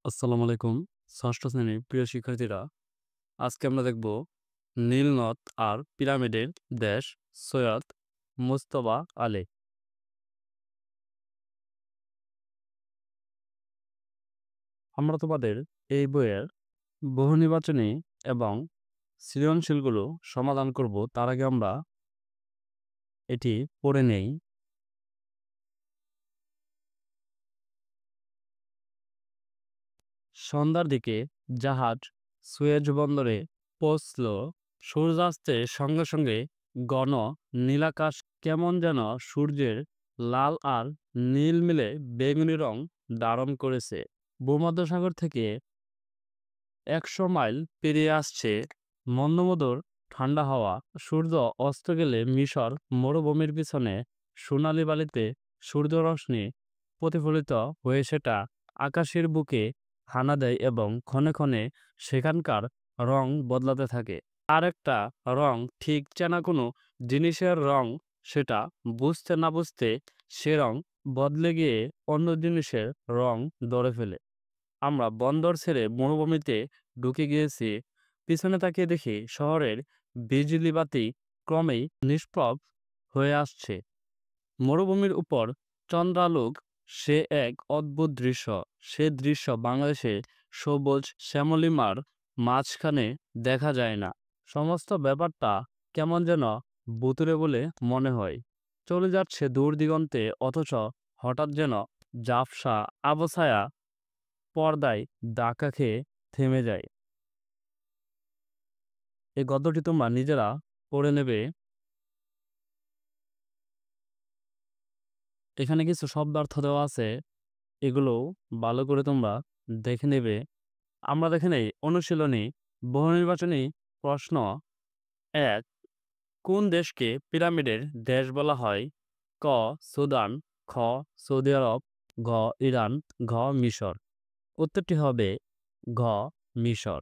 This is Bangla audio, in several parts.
আসসালামু আলাইকুম। ষষ্ঠ শ্রেণীর প্রিয় শিক্ষার্থীরা, আজকে আমরা দেখব নীল নদ আর পিরামিডের দেশ সৈয়দ মুজতবা আলী। আমরা তোমাদের এই বইয়ের বহু নির্বাচনী এবং সৃজনশীলগুলো সমাধান করব। তার আগে আমরা এটি পড়ে নেই। সন্ধ্যার দিকে জাহাজ সুয়েজ বন্দরে পৌঁছল। সূর্যাস্তের সঙ্গে সঙ্গে ঘন নীলাকাশ কেমন যেন সূর্যের লাল আর নীল মিলে বেগুনি রং ধারণ করেছে। ভূমধ্যসাগর থেকে ১০০ মাইল পেরিয়ে আসছে মন্দমধুর ঠান্ডা হাওয়া। সূর্য অস্ত গেলে মিশর মরুভূমির পিছনে সোনালি বালিতে সূর্যরশ্মি প্রতিফলিত হয়ে সেটা আকাশের বুকে হানা দেয় এবং ক্ষণে ক্ষণে সেখানকার রং বদলাতে থাকে। আর একটা রং ঠিক চেনা কোনো জিনিসের রং, সেটা বুঝতে না বুঝতে সে রং বদলে গিয়ে অন্য জিনিসের রং ধরে ফেলে। আমরা বন্দর ছেড়ে মরুভূমিতে ঢুকে গিয়েছি। পিছনে তাকিয়ে দেখি শহরের বিজলি বাতি ক্রমেই নিষ্প্রভ হয়ে আসছে। মরুভূমির উপর চন্দ্রালোক, সে এক অদ্ভুত দৃশ্য। সে দৃশ্য বাংলাদেশে সবুজ শ্যামলিমার মাঝখানে দেখা যায় না। সমস্ত ব্যাপারটা কেমন যেন ভুতুড়ে বলে মনে হয়। চলে যাচ্ছে দূর দিগন্তে, অথচ হঠাৎ যেন ঝাপসা আবছায়া পর্দায় ধাক্কা খেয়ে থেমে যায়। এই গদ্যটি তোমরা নিজেরা পড়ে নেবে। এখানে কিছু শব্দার্থ দেওয়া আছে, এগুলো ভালো করে তোমরা দেখে নেবে। আমরা দেখে নেই অনুশীলনী বহু নির্বাচনী প্রশ্ন ১। কোন দেশকে পিরামিডের দেশ বলা হয়? ক. সুদান, খ. সৌদি আরব, ঘ. ইরান, ঘ. মিশর। উত্তরটি হবে ঘ. মিশর।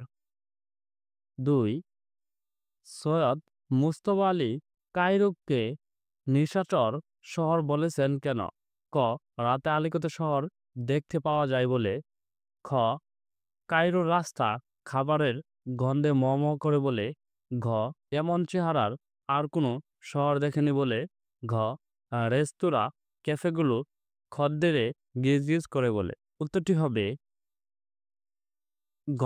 ২। সৈয়দ মুজতবা আলী কায়রোকে নিশাচর শহর বলেছেন কেন? ক. রাতে আলোকিত শহর দেখতে পাওয়া যায় বলে। খ. কায়রোর রাস্তা খাবারের গন্ধে ম ম করে বলে। ঘ. এমন চেহারার আর কোনো শহর দেখেনি বলে। ঘ. রেস্তোরাঁ ক্যাফেগুলো খদ্দেরে গিজ গিজ করে বলে। উত্তরটি হবে ঘ।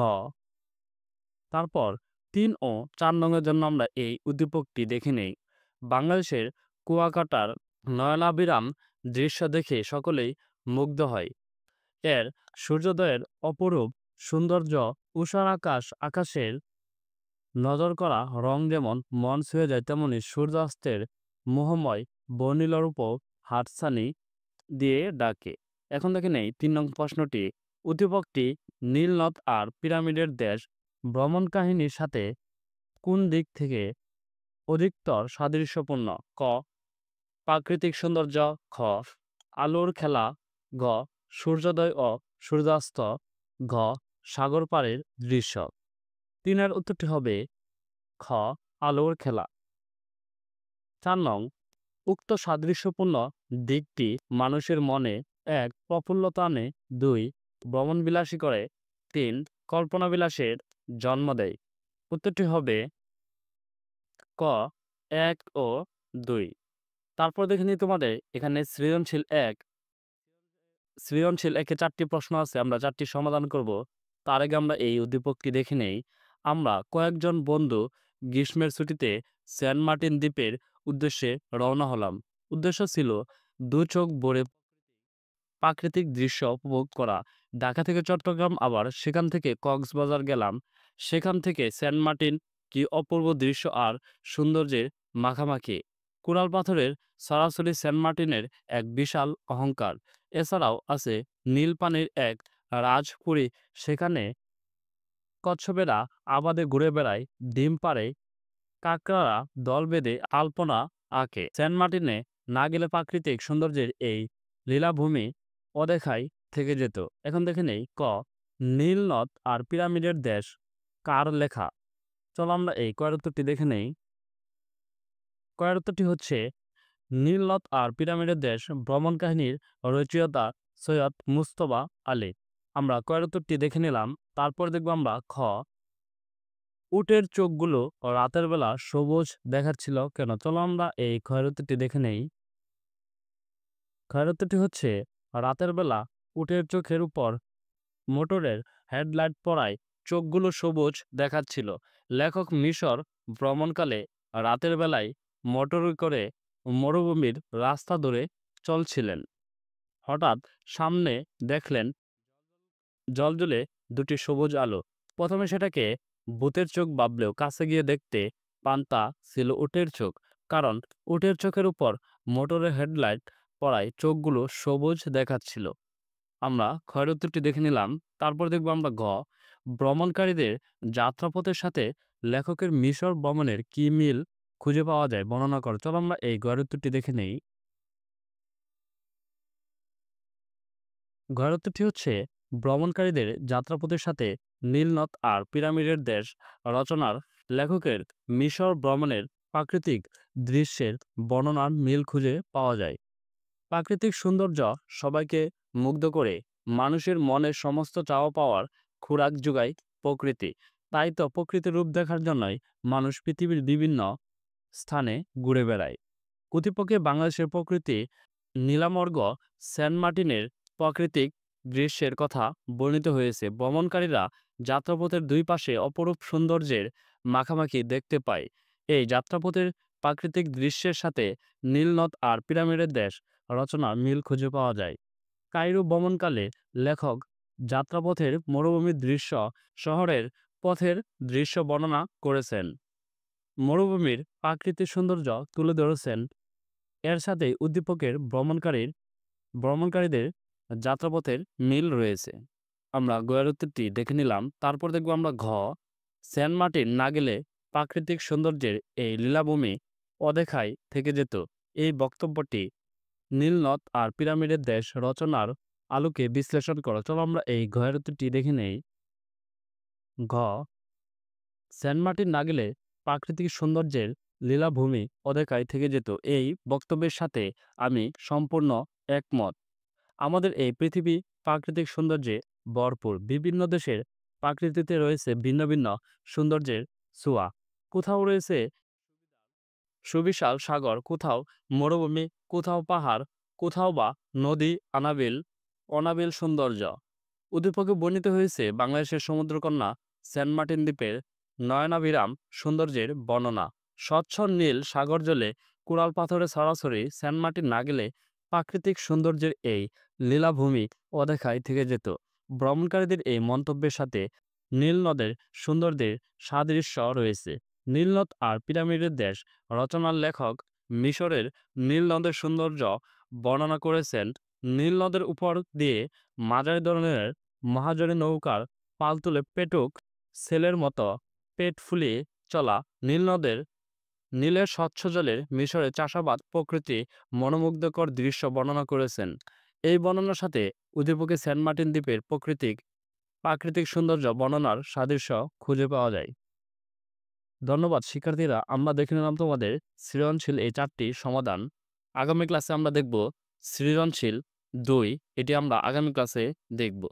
তারপর ৩ ও ৪ নংয়ের জন্য আমরা এই উদ্দীপকটি দেখে নেই। বাংলাদেশের কুয়াকাটার নয়নাভিরাম দৃশ্য দেখে সকলেই মুগ্ধ হয়। এর সূর্যোদয়ের অপরূপ সৌন্দর্য, ঊষর আকাশের নজর করা রং যেমন মন ছুঁয়ে যায়, তেমনি সূর্যাস্তের মোহময় বর্ণিলরূপও হাতছানি দিয়ে ডাকে। এখন দেখে নেই ৩ নং প্রশ্নটি। উদ্দীপকটি নীল নদ আর পিরামিডের দেশ ভ্রমণ কাহিনীর সাথে কোন দিক থেকে অধিকতর সাদৃশ্যপূর্ণ? ক. প্রাকৃতিক সৌন্দর্য, খ. আলোর খেলা, গ. সূর্যোদয় ও সূর্যাস্ত, ঘ. সাগর পাড়ের দৃশ্য। ৩ এর উত্তরটি হবে খ. আলোর খেলা। ৪ নং। উক্ত সাদৃশ্যপূর্ণ দিকটি মানুষের মনে ১. প্রফুল্লতা আনে, ২. ভ্রমণবিলাসী করে, ৩. কল্পনাবিলাসের জন্ম দেয়। উত্তরটি হবে ক. ১ ও ২। তারপর দেখে নিই তোমাদের এখানে সৃজনশীল ১ এ ৪টি প্রশ্ন আছে। আমরা ৪টি সমাধান করব। তার আগে আমরা এই উদ্দীপকটি দেখে নেই। আমরা কয়েকজন বন্ধু গ্রীষ্মের ছুটিতে সেন্ট মার্টিন দ্বীপের উদ্দেশ্যে রওনা হলাম। উদ্দেশ্য ছিল দু চোখ ভরে প্রাকৃতিক দৃশ্য উপভোগ করা। ঢাকা থেকে চট্টগ্রাম, আবার সেখান থেকে কক্সবাজার গেলাম। সেখান থেকে সেন্ট মার্টিন, কি অপূর্ব দৃশ্য আর সৌন্দর্যের মাখামাখি। কোরাল পাথরের সরাসরি সেন্ট মার্টিনের এক বিশাল অহংকার। এছাড়াও আছে নীল পানির এক রাজপুরী, সেখানে কচ্ছপেরা আবাদে ঘুরে বেড়ায়, ডিম পাড়ে, কাকড়ারা দল বেঁধে আলপনা আঁকে। সেন্ট মার্টিনে না গেলে প্রাকৃতিক সৌন্দর্যের এই লীলাভূমি অদেখাই থেকে যেত। এখন দেখে নেই ক. নীল নদ আর পিরামিডের দেশ কার লেখা? চলো আমরা এই কয়ের উত্তরটি দেখে নেই। কয়ের উত্তরটি হচ্ছে নীল নদ আর পিরামিডের দেশ ভ্রমণ কাহিনীর রচয়িতা সৈয়দ মুজতবা আলী। আমরা কয়ের উত্তরটি দেখে নিলাম। তারপর দেখব আমরা খ, উটের চোখগুলো রাতের বেলা সবুজ দেখাচ্ছিল কেন? চলো আমরা এই ক্ষয়ের উত্তরটি দেখে নেই। ক্ষয়ের উত্তরটি হচ্ছে রাতের বেলা উটের চোখের উপর মোটরের হেডলাইট পড়ায় চোখগুলো সবুজ দেখাচ্ছিল। লেখক মিশর ভ্রমণকালে রাতের বেলায় মোটরে করে মরুভূমির রাস্তা ধরে চলছিলেন। হঠাৎ সামনে দেখলেন জ্বলজ্বলে দুটি সবুজ আলো। প্রথমে সেটাকে ভূতের চোখ ভাবলেও কাছে গিয়ে দেখতে পান তা ছিল উটের চোখ। কারণ উটের চোখের উপর মোটরের হেডলাইট পড়ায় চোখগুলো সবুজ দেখাচ্ছিল। আমরা ক্ষয়ের উত্তরটি দেখে নিলাম। তারপর দেখব আমরা ঘ, ভ্রমণকারীদের যাত্রাপথের সাথে লেখকের মিশর ভ্রমণের কি মিল খুঁজে পাওয়া যায় বর্ণনা করো। চলো আমরা এই ঘয়ের উত্তরটি দেখে নেই। ঘয়ের উত্তরটি হচ্ছে ভ্রমণকারীদের যাত্রাপথের সাথে নীলনদ আর পিরামিডের দেশ রচনার লেখকের মিশর ভ্রমণের প্রাকৃতিক দৃশ্যের বর্ণনার মিল খুঁজে পাওয়া যায়। প্রাকৃতিক সৌন্দর্য সবাইকে মুগ্ধ করে, মানুষের মনের সমস্ত চাওয়া পাওয়ার খোরাক যোগায় প্রকৃতি। তাই তো প্রকৃতির রূপ দেখার জন্যই মানুষ পৃথিবীর বিভিন্ন স্থানে ঘুরে বেড়ায়। কতিপক্ষে বাংলাদেশের প্রকৃতি নীলামর্গ সেন্ট মার্টিনের প্রাকৃতিক দৃশ্যের কথা বর্ণিত হয়েছে। ভ্রমণকারীরা যাত্রাপথের দুই পাশে অপরূপ সৌন্দর্যের মাখামাখি দেখতে পায়। এই যাত্রাপথের প্রাকৃতিক দৃশ্যের সাথে নীলনদ আর পিরামিডের দেশ রচনার মিল খুঁজে পাওয়া যায়। কায়রো ভ্রমণকালে লেখক যাত্রাপথের মরুভূমির দৃশ্য, শহরের পথের দৃশ্য বর্ণনা করেছেন। মরুভূমির প্রাকৃতিক সৌন্দর্য তুলে ধরেছেন। এর সাথে উদ্দীপকের ভ্রমণকারীদের যাত্রাপথের মিল রয়েছে। আমরা গয়ের উত্তরটি দেখে নিলাম। তারপর দেখব আমরা ঘ, সেন্ট মার্টিন না গেলে প্রাকৃতিক সৌন্দর্যের এই লীলাভূমি অদেখায় থেকে যেত। এই বক্তব্যটি নীলনদ আর পিরামিডের দেশ রচনার আলোকে বিশ্লেষণ করো। চলো আমরা এই ঘয়ের উত্তরটি দেখে নেই। ঘ, সেন্ট মার্টিন না গেলে প্রাকৃতিক সৌন্দর্যের লীলাভূমি অদেখায় থেকে যেত। এই বক্তব্যের সাথে আমি সম্পূর্ণ একমত। আমাদের এই পৃথিবী প্রাকৃতিক সৌন্দর্যে ভরপুর। বিভিন্ন দেশের প্রাকৃতিতে রয়েছে ভিন্ন ভিন্ন সৌন্দর্যের ছোঁয়া। কোথাও রয়েছে সুবিশাল সাগর, কোথাও মরুভূমি, কোথাও পাহাড়, কোথাও বা নদী অনাবিল সৌন্দর্য। উদ্দীপকে বর্ণিত হয়েছে বাংলাদেশের সমুদ্রকন্যা সেন্ট মার্টিন দ্বীপের নয়নাভিরাম সৌন্দর্যের বর্ণনা। স্বচ্ছ নীল সাগর জলে কোরাল পাথরে ছড়াছড়ি সেন্ট মার্টিন না গেলে প্রাকৃতিক সৌন্দর্যের এই লীলাভূমি অদেখায় থেকে যেত। ভ্রমণকারীদের এই মন্তব্যের সাথে নীল নদের সৌন্দর্যের সাদৃশ্য রয়েছে। নীলনদ আর পিরামিডের দেশ রচনার লেখক মিশরের নীল নদের সৌন্দর্য বর্ণনা করেছেন। নীল নদের উপর দিয়ে মাঝারি ধরনের মহাজনী নৌকার পাল তুলে পেটুক সেলের মতো পেট ফুলিয়ে চলা নীলের স্বচ্ছ জলের মিশরে চাষাবাদ প্রকৃতি মনোমুগ্ধকর দৃশ্য বর্ণনা করেছেন। এই বর্ণনার সাথে উদ্দীপকে সেন্ট মার্টিন দ্বীপের প্রাকৃতিক সৌন্দর্য বর্ণনার সাদৃশ্য খুঁজে পাওয়া যায়। ধন্যবাদ শিক্ষার্থীরা, আমরা দেখে নিলাম তোমাদের সৃজনশীল এই 4টি সমাধান। আগামী ক্লাসে আমরা দেখব সৃজনশীল 2। এটি আমরা আগামী ক্লাসে দেখব।